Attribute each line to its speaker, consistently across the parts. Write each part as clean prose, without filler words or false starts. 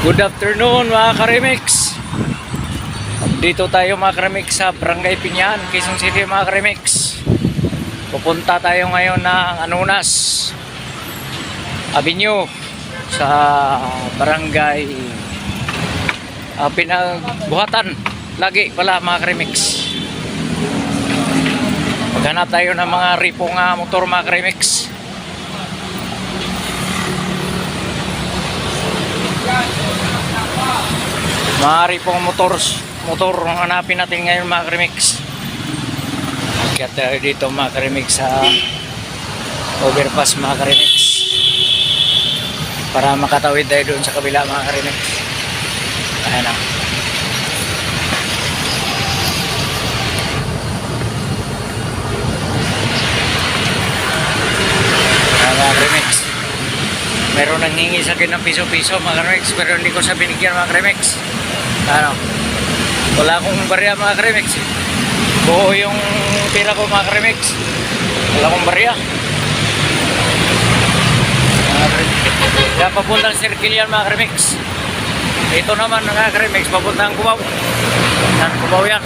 Speaker 1: Good afternoon mga Karimix. Dito tayo mga Karimix sa Barangay Pinyan, Quezon City mga Karimix. Pupunta tayo ngayon ng Anunas Avenue sa Barangay Pinagbuhatan lagi pala mga Karimix. Maghanap tayo ng mga ripong motor mga Karimix. Maaari pong motor ang hanapin natin ngayon mga Karimix. Akyat tayo dito mga Karimix sa overpass mga Karimix para makatawid tayo doon sa kabila mga Karimix. Ayan na. Mga Karimix, meron nang hingi sa akin ng piso-piso mga Karimix, pero hindi ko sa binigyan mga Karimix. Ano, wala akong barya mga Karimix. Buo yung pira ko mga Karimix. Wala akong barya. Kaya papuntang circle yan mga Karimix. Ito naman mga Karimix, papuntang Cubao. Yan, Cubao yan.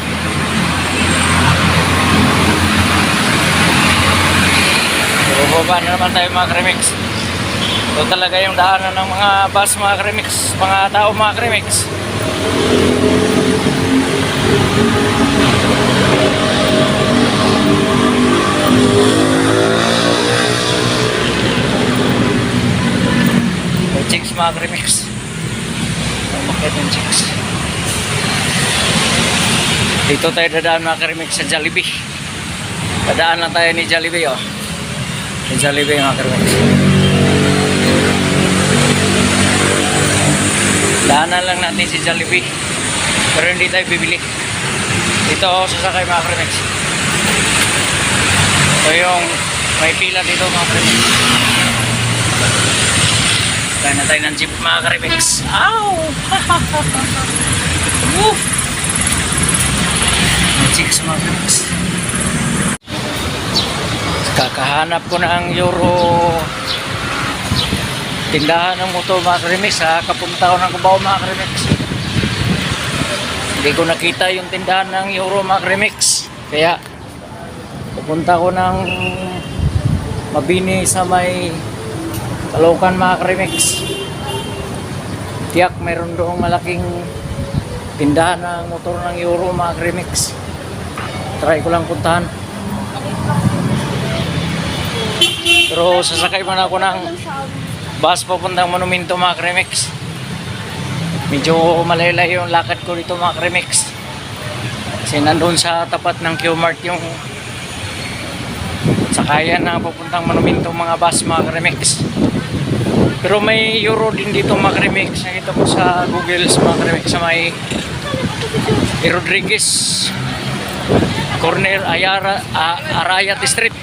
Speaker 1: Bubaba na naman tayo mga Karimix. Ito talaga yung daanan ng mga bus mga Karimix, mga tao mga Karimix. May chicks mga Karimix. Bakit yung chicks? Dito tayo dadaan mga Karimix sa Jollibee. Dadaan lang tayo ni Jollibee oh. Ni Jollibee mga Karimix. Daanan lang natin si Jollibee, pero hindi tayo bibili. Dito ako sasakay mga Karimix. Ito yung may pila dito mga Karimix. Kaya na tayo ng jeep mga Karimix. Ow! May chicks mga Karimix. Kakahanap ko ng Euro tindahan ng motor mga Karimix ha. Kapunta ko ng Cubao mga Karimix. Hindi ko nakita yung tindahan ng Euro mga Karimix. Kaya pupunta ko ng Mabini sa may Caloocan mga Karimix. Tiyak mayroon doong malaking tindahan ng motor ng Euro mga Karimix. Try ko lang puntahan. Pero sasakay man ako ng bus papuntang Monumento mga Karimix. Medyo malayo yung lakad ko dito mga Karimix. Kasi nandun sa tapat ng Q-Mart yung sakayan na papuntang Monumento mga bus mga Karimix. Pero may Euro din dito mga Karimix. Nakita ko sa Google mga Karimix sa may Rodriguez Corner Arayat Street.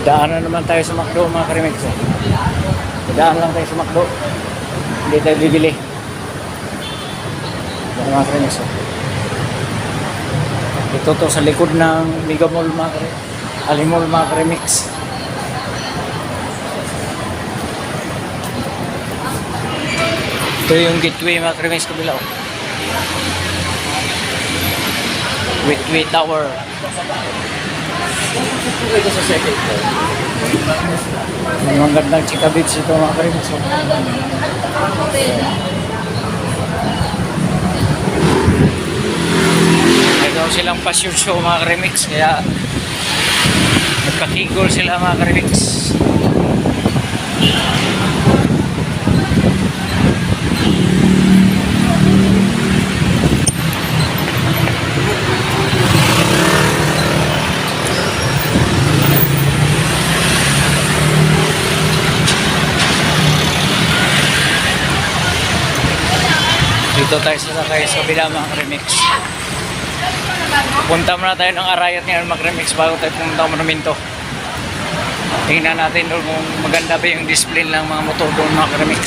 Speaker 1: Dadaan na naman tayo sa McDo mga Karimix. Dadaan lang tayo sa McDo. Hindi tayo bibili. Mga Karimix. Ito to sa likod ng Mega Mall mga Karimix. Alimall mga Karimix. Ito yung gateway mga Karimix kabila. Gateway Tower. Ito sa second floor. May mga gandang chika beach ito mga Karimix. Mayroon silang passion show mga Karimix. Kaya nagpakigol sila mga Karimix. Dito tayo sasakay sa bila mga Karimix. Punta muna tayo ng Arayat ngayon mga Karimix bago tayo pumunta ng Monumento. Tingnan natin doon kung maganda ba yung display ng mga motor doon mga ka-remix.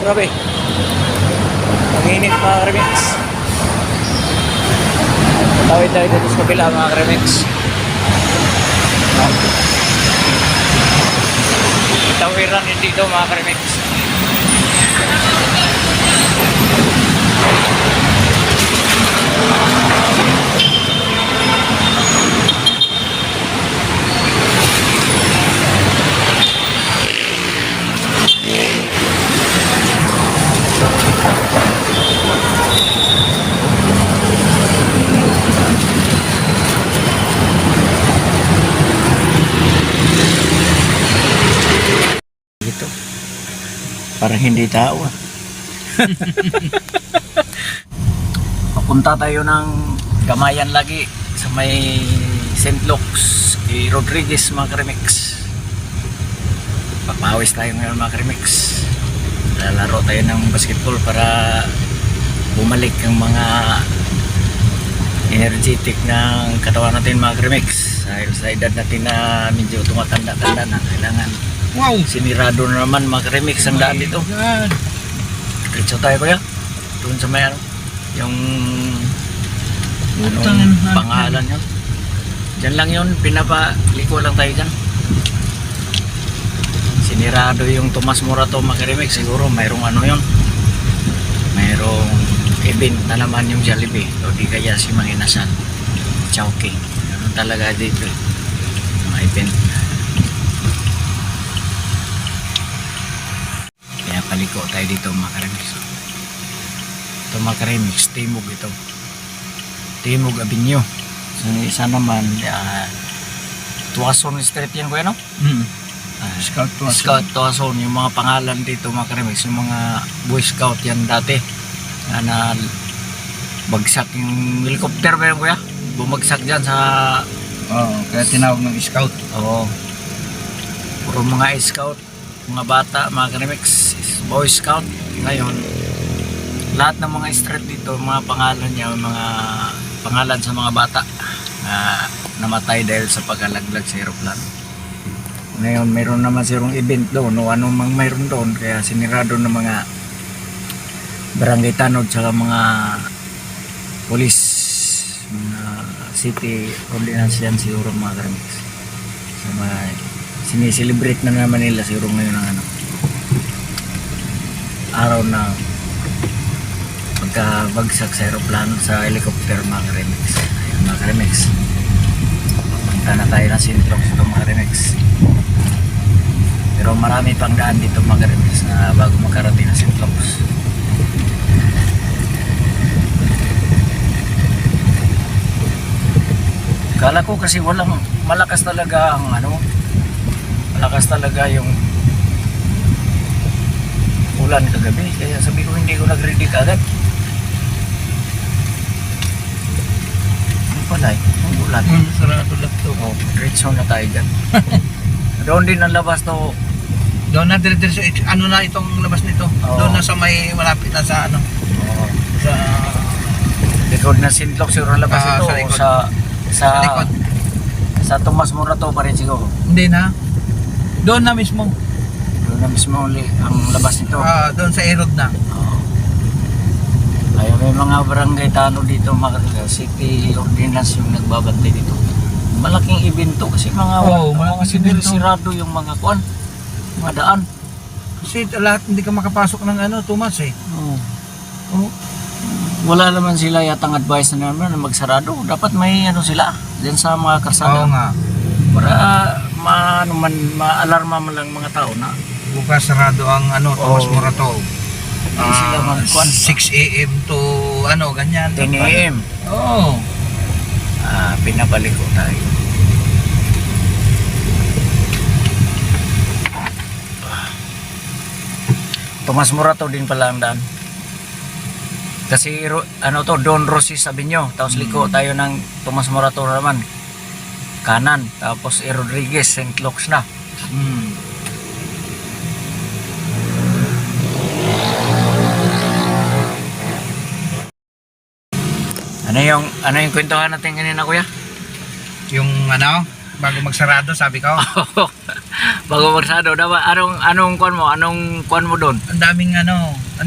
Speaker 1: Grabe. Ang init mga ka-remix. Tawid tayo dito sa kabila mga ka-remix. Tawiran din dito mga ka-remix. Ito. Parang hindi tao ah. Papunta tayo ng Gamayan lagi sa may St. Luke's kay Rodriguez mga ka-remix. Papawis tayo ngayon mga ka-remix. Lalaro tayo ng basketball para bumalik ang mga energetic ng katawan natin mga ka-remix. Sa edad natin na medyo tumatanda-tanda na, kailangan sinirado na naman mga ka-remix ang daan dito. Diretso tayo kuya. Doon sa may ano, yung pangalan yun. Diyan lang yun, pinapaliko lang tayo dyan. Sinirado yung Tomas Morato mga ka-remix. Siguro mayroong ano yun, mayroong event na naman yung Jollibee o di kaya si Mang Inasal, Chowking. Ganun talaga dito mga event. Kaya paliko tayo dito mga ka-remix. Ito mga ka-remix, Timog ito, Timog Avenue. So isa naman Tuason Street yan kuya no? Scout Tuason, yung mga pangalan dito mga ka-remix, yung mga Boy Scout yan dati na bagsak yung helicopter ba yun kuya? Bumagsak dyan sa
Speaker 2: kaya tinawag ng scout.
Speaker 1: Oo, puro mga scout, mga bata mga ka-remix, Boy Scout. Ngayon lahat ng mga street dito, mga pangalan niya, mga pangalan sa mga bata na namatay dahil sa pagkalaglag sa aeroplano. Ngayon mayroon naman sirong event doon o anong mayroon doon, kaya sinirado ng mga barangay tanod sa mga police, mga city ordinance yan siguro mga ka-remix. So siniselebrate na naman nila siguro ngayon ang ano, araw na pagkabagsak sa aeroplano, sa helicopter mga ka-remix. Ayun mga ka-remix, punta na tayo ng St. Luke's ito mga ka-remix. Pero marami pang daan dito mga ka-remix na bago makarating ng St. Luke's. Kala ko kasi walang malakas talaga ang ano, malakas talaga yung ulan kagabi, kaya sabi ko hindi ko nag-ready kaagad. Ano pala eh, ang ulan.
Speaker 2: Sarado lang to.
Speaker 1: Oh, diretso na tayo dyan. Doon din ang labas to.
Speaker 2: Doon na dire ano na itong labas nito.
Speaker 1: Oo.
Speaker 2: Doon na sa may malapit na sa ano,
Speaker 1: Oh,
Speaker 2: sa
Speaker 1: likod na St. Luke's siguro ang labas ito.
Speaker 2: sa likod.
Speaker 1: Sa
Speaker 2: likod.
Speaker 1: sa Tomas Morato pa rin siguro.
Speaker 2: Hindi na. Doon na mismo.
Speaker 1: Doon na mismo ang labas nito.
Speaker 2: Doon sa Erod na.
Speaker 1: Oo. Kaya may mga barangay tano dito, mga city ordinance yung nagbabantay dito. Malaking evento kasi mga
Speaker 2: malaking evento.
Speaker 1: sirado yung mga kuan, mga daan.
Speaker 2: Kasi lahat hindi ka makapasok ng ano, Tomas eh.
Speaker 1: Oo. Oo. Wala naman sila yatang advice na naman na magsarado. Dapat may ano sila diyan sa mga karsada.
Speaker 2: Oo nga.
Speaker 1: Para ma-alarma man lang mga tao na
Speaker 2: Bukas sarado ang ano, Tomas
Speaker 1: Oo.
Speaker 2: Morato.
Speaker 1: hindi sila magkuan.
Speaker 2: 6 AM to ano, ganyan.
Speaker 1: 10 AM.
Speaker 2: Oo.
Speaker 1: Pinabalik ko tayo. Tomas Morato din pala ang daan. Kasi ano to, Don Rossi sabi nyo. Tapos liko tayo ng Tomas Morato naman. Kanan. Tapos Rodriguez, St. Luke's na. Ano yung kwentuhan natin kanina kuya?
Speaker 2: Yung ano, bago magsarado, sabi ko.
Speaker 1: Bago magsado, dapat anong kwan mo? Anong kwan mo doon?
Speaker 2: Ang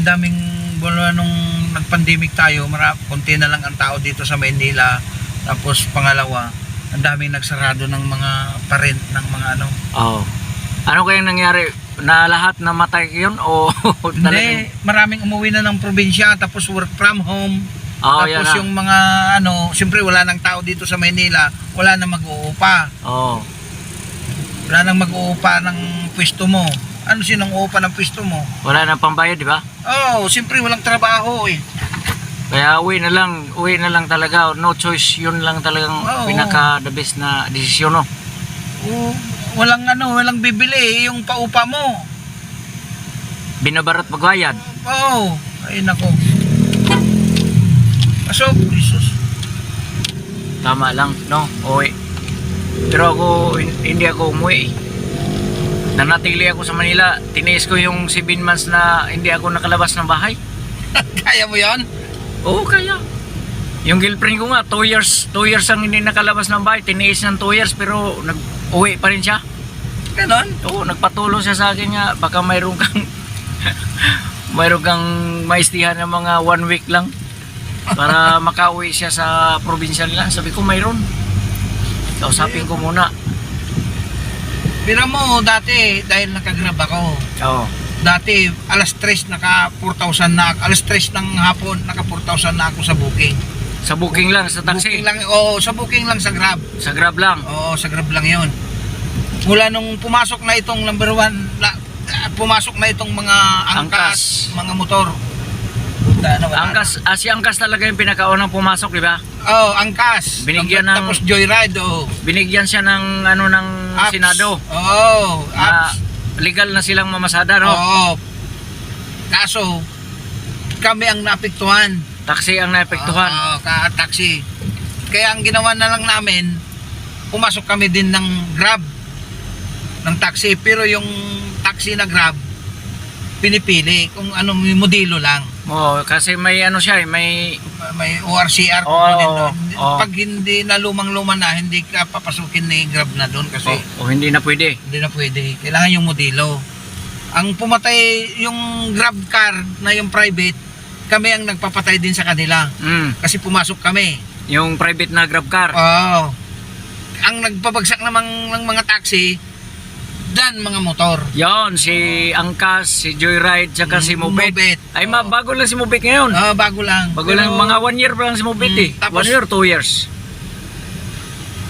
Speaker 2: daming buwan nung nag-pandemic tayo, konti na lang ang tao dito sa Maynila. Tapos pangalawa, ang daming nagsarado ng mga parent ng mga ano.
Speaker 1: Oh. Ano kayang nangyari? Na lahat namatay yun o
Speaker 2: Hindi, maraming umuwi na ng probinsya tapos work from home.
Speaker 1: Oh, yan
Speaker 2: Tapos
Speaker 1: na.
Speaker 2: yung mga ano, siyempre wala nang tao dito sa Maynila, wala nang mag-uupa.
Speaker 1: Oh.
Speaker 2: Wala nang mag-uupa ng pwesto mo. Ano sinong uupa ng pwesto mo?
Speaker 1: Wala nang pambayad, di ba?
Speaker 2: Oh, siyempre walang trabaho eh.
Speaker 1: Kaya uwi na lang talaga. No choice, yun lang talagang
Speaker 2: Oo.
Speaker 1: pinaka the best na desisyon, no?
Speaker 2: Walang bibili yung paupa mo.
Speaker 1: Binabarat magbayad.
Speaker 2: Oo, ay nako. Pasok, Jesus.
Speaker 1: Tama lang, no? Uwi. Pero ako, hindi ako umuwi. Nanatili ako sa Manila. Tiniis ko yung 7 months na hindi ako nakalabas ng bahay.
Speaker 2: Kaya mo yon?
Speaker 1: Oo, kaya. Yung girlfriend ko nga, 2 years ang hindi nakalabas ng bahay. Tiniis ng 2 years pero nag-uwi pa rin siya.
Speaker 2: Ganon?
Speaker 1: Oo, nagpatulong siya sa akin nga. Baka mayroon kang mayroon kang maistihan ng mga 1 week lang para makauwi siya sa probinsya nila. Sabi ko mayroon. Kausapin ko muna.
Speaker 2: Pira mo, dati, dahil nakagrab ako,
Speaker 1: Oo.
Speaker 2: dati, alas 3, naka 4,000 na, alas 3 ng hapon, naka 4,000 na ako sa booking.
Speaker 1: Sa booking lang, sa taxi.
Speaker 2: Booking lang, oo, sa booking lang sa Grab.
Speaker 1: Sa Grab lang.
Speaker 2: Oo, sa Grab lang yon. Mula nung pumasok na itong number 1, pumasok na itong mga angkas, mga motor. Puta na, wala
Speaker 1: Angkas, si Angkas talaga yung pinakaunang pumasok, di ba?
Speaker 2: na. Oo, angkas.
Speaker 1: Binigyan ng-
Speaker 2: Tapos joyride, oo.
Speaker 1: Binigyan siya ng ng
Speaker 2: Apps.
Speaker 1: Senado.
Speaker 2: Oo,
Speaker 1: Na
Speaker 2: apps.
Speaker 1: legal na silang mamasada, no?
Speaker 2: Oo. Kaso, kami ang naapektuhan.
Speaker 1: Taxi ang naepektuhan.
Speaker 2: Oo, ka-taxi. Kaya ang ginawa na lang namin, pumasok kami din ng Grab, ng taxi. Pero yung taxi na Grab, pinipili kung anong modelo lang.
Speaker 1: Oo, kasi may siya, may
Speaker 2: May ORCR.
Speaker 1: Oo,
Speaker 2: din doon.
Speaker 1: oo.
Speaker 2: Pag hindi na lumang-luma na, hindi ka papasukin ni Grab na doon kasi
Speaker 1: o hindi na pwede.
Speaker 2: hindi na pwede. Kailangan yung modelo. Ang pumatay yung Grab car na yung private, kami ang nagpapatay din sa kanila. Kasi pumasok kami.
Speaker 1: Yung private na Grab car.
Speaker 2: Oo. Ang nagpabagsak ng mga taxi, dan mga motor.
Speaker 1: Yon, si Angkas, si Joyride, tsaka si Mobet.
Speaker 2: Mobet.
Speaker 1: Ay, bago lang si Mobet ngayon.
Speaker 2: Bago lang.
Speaker 1: Bago lang, mga 1 year pa lang si Mobet eh.
Speaker 2: Tapos-
Speaker 1: 1 year, 2 years.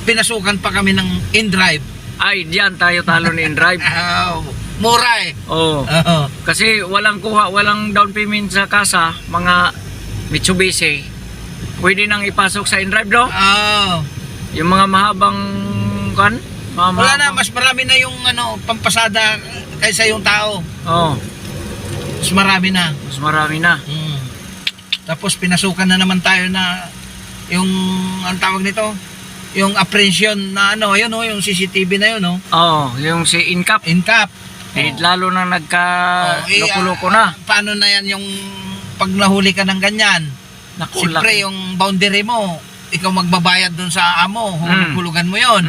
Speaker 2: Pinasukan pa kami ng InDrive.
Speaker 1: Ay, diyan tayo talo ni InDrive.
Speaker 2: Mura eh.
Speaker 1: Oo.
Speaker 2: Oo.
Speaker 1: Kasi walang walang down payment sa kasa, mga Mitsubishi. Pwede nang ipasok sa InDrive, no?
Speaker 2: Oo.
Speaker 1: Yung mga mahabang kan?
Speaker 2: Wala na, mas marami na yung pampasada kaysa yung tao.
Speaker 1: Oo,
Speaker 2: Mas marami na.
Speaker 1: mas marami na.
Speaker 2: Tapos pinasukan na naman tayo na yung, ang tawag nito, yung apprehension na yung CCTV na yun,
Speaker 1: Oo, yung si Incap.
Speaker 2: InCap.
Speaker 1: Lalo na nagka-loko-loko na.
Speaker 2: Paano na yan yung pag nahuli ka ng ganyan?
Speaker 1: Naku,
Speaker 2: Siyempre
Speaker 1: laki.
Speaker 2: yung boundary mo, ikaw magbabayad dun sa amo, hulugan mo yon.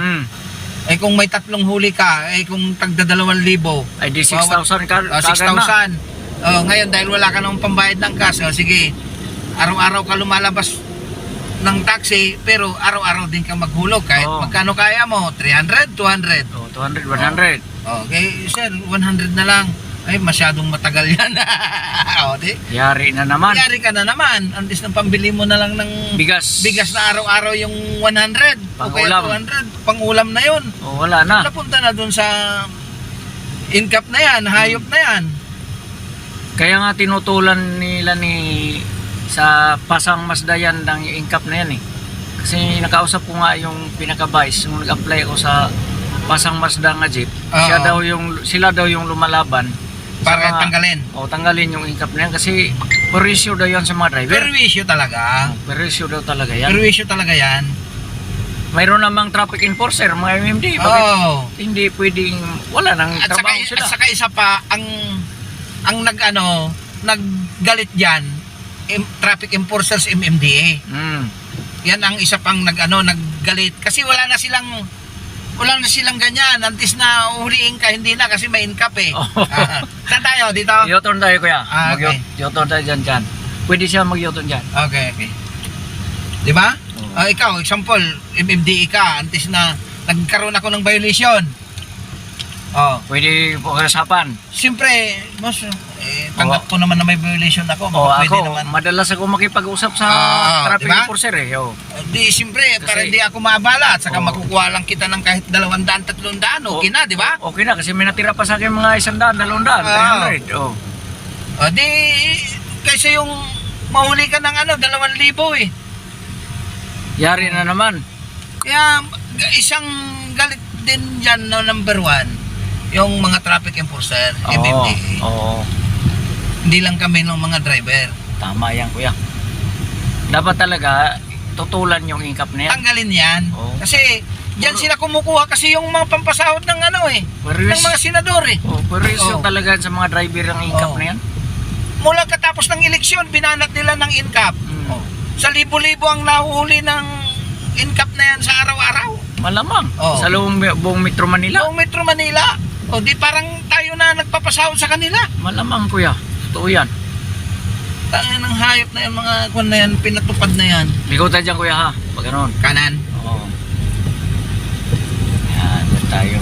Speaker 2: Eh kung may 3 huli ka, kung tagda 2,000,
Speaker 1: Ay di 6,000 ka.
Speaker 2: 6,000. Ngayon dahil wala ka nang pambayad ng cash, sige, araw-araw ka lumalabas ng taxi, pero araw-araw din ka maghulog kahit
Speaker 1: Oo.
Speaker 2: magkano kaya mo, 300, 200.
Speaker 1: Oh, 200, 100.
Speaker 2: Okay, sir, 100 na lang. Ay, masyadong matagal yan. Di?
Speaker 1: Yari na naman.
Speaker 2: Yari ka na naman. Antes nang pambili mo na lang ng
Speaker 1: Bigas.
Speaker 2: na araw-araw yung 100 o kaya
Speaker 1: Pang-ulam.
Speaker 2: 200. Pang-ulam na yun.
Speaker 1: Oh, wala na.
Speaker 2: Napunta na dun sa InCap na yan, hayop na yan.
Speaker 1: Kaya nga tinutulan nila sa Pasang Masdayan ng Incap na yan eh. Kasi nakausap ko nga yung pinaka-vice nung nag-apply ako sa Pasang Mazda nga jeep.
Speaker 2: Oo.
Speaker 1: Sila daw yung lumalaban. sa
Speaker 2: Para
Speaker 1: mga-
Speaker 2: tanggalin.
Speaker 1: tanggalin yung incap na yan kasi perwisyo daw yan sa mga driver.
Speaker 2: Perwisyo talaga.
Speaker 1: Perwisyo daw talaga yan.
Speaker 2: Perwisyo talaga yan.
Speaker 1: Mayroon namang traffic enforcer, mga MMD. Bakit
Speaker 2: Oo.
Speaker 1: hindi pwedeng, wala nang
Speaker 2: At saka,
Speaker 1: trabaho sila.
Speaker 2: at saka isa pa, ang naggalit diyan, traffic enforcers MMDA.
Speaker 1: Mm.
Speaker 2: Yan ang isa pang nag galit. Kasi wala na silang ganyan. Antes na uhuliin ka, hindi na kasi may incap eh. Saan tayo? Dito?
Speaker 1: U-turn tayo kuya.
Speaker 2: Ah, okay.
Speaker 1: U-turn tayo dyan. Pwede siya mag-U-turn dyan.
Speaker 2: Okay. Di ba?
Speaker 1: Oo.
Speaker 2: Ikaw, example, MMDE ka, antes na nagkaroon ako ng violation.
Speaker 1: Pwede po kasapan.
Speaker 2: Siyempre, boss, tanggap ko naman na may violation ako. Baka pwede
Speaker 1: Ako,
Speaker 2: naman.
Speaker 1: madalas ako makipag-usap sa traffic
Speaker 2: diba?
Speaker 1: enforcer eh.
Speaker 2: Di, siyempre, para
Speaker 1: Kasi-
Speaker 2: hindi ako maabala at saka
Speaker 1: Oo.
Speaker 2: makukuha lang kita ng kahit 200, 300, okay na, di ba?
Speaker 1: Okay na, kasi may natira pa sa akin mga 100, 200, 300.
Speaker 2: Di, kaysa yung mahuli ka ng 2,000 eh.
Speaker 1: Yari na naman.
Speaker 2: Kaya, isang galit din dyan, no, number 1, yung mga traffic enforcer, MMDA.
Speaker 1: Oo.
Speaker 2: Hindi lang kami ng mga driver.
Speaker 1: Tama yan kuya. Dapat talaga tutulan yung incap na yan.
Speaker 2: Tanggalin yan.
Speaker 1: Oo.
Speaker 2: Kasi, dyan sila kumukuha kasi yung mga pampasahod ng ng mga senador eh.
Speaker 1: Pero
Speaker 2: Oo.
Speaker 1: talaga sa mga driver ang incap
Speaker 2: Oo.
Speaker 1: na yan.
Speaker 2: Mula katapos ng eleksyon, binanat nila ng incap.
Speaker 1: Mm.
Speaker 2: Sa libo-libo ang nahuhuli ng incap na yan sa araw-araw.
Speaker 1: Malamang.
Speaker 2: Oo.
Speaker 1: Sa buong Metro Manila.
Speaker 2: Buong Metro Manila. O di parang tayo na nagpapasahod sa kanila.
Speaker 1: Malamang kuya. Totoo yan.
Speaker 2: Tangan ng hayop na yan, mga kwan na yan, pinatupad na yan.
Speaker 1: Likutan dyan kuya ha. Pag ganon.
Speaker 2: Kanan.
Speaker 1: Oo. Yan. Yan tayo.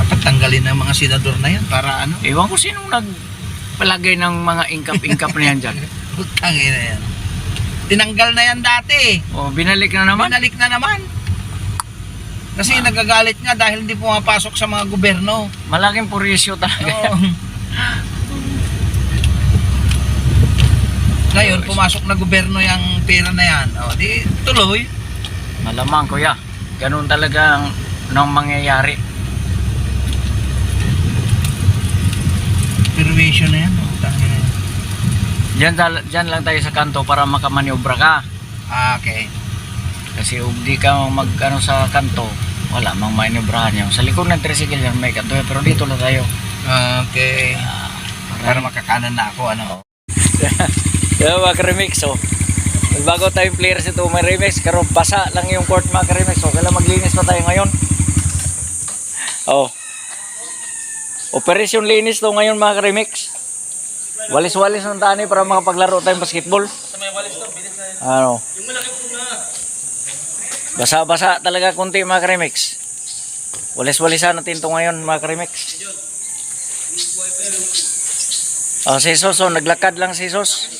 Speaker 2: Dapat tanggalin ng mga senador na yan para ano.
Speaker 1: Ewan ko sinong nagpalagay ng mga incap na yan dyan.
Speaker 2: Tangin na yan. Tinanggal na yan dati.
Speaker 1: Binalik na naman.
Speaker 2: Manalik na naman. Kasi nagagalit nga dahil hindi pumapasok sa mga gobyerno.
Speaker 1: Malaking purisyo talaga.
Speaker 2: Oo. Ngayon, pumasok na gobyerno yung pera na yan. O, di tuloy.
Speaker 1: Malamang kuya. Ganun talaga ang mangyayari.
Speaker 2: Permission na yan. O, tangin na yan.
Speaker 1: Diyan lang tayo sa kanto para makamaniobra ka.
Speaker 2: Okay.
Speaker 1: Kasi kung di ka sa kanto, wala mang maniobrahan yan. Sa likod ng tricycle yan may kanto. Pero dito lang tayo.
Speaker 2: Okay. Para makakanan na ako, ano.
Speaker 1: Kaya mga ka-remix, bago tayong players ito may remix, karon basa lang yung court mga ka-remix. Kailan maglinis pa tayo ngayon. Operation linis to ngayon mga ka-remix. Walis-walis ng tani para makapaglaro tayong basketball. Ano? Basa-basa talaga kunti mga ka-remix. Walis-walisan natin to ngayon mga ka-remix. Si Sos, naglakad lang si Sos.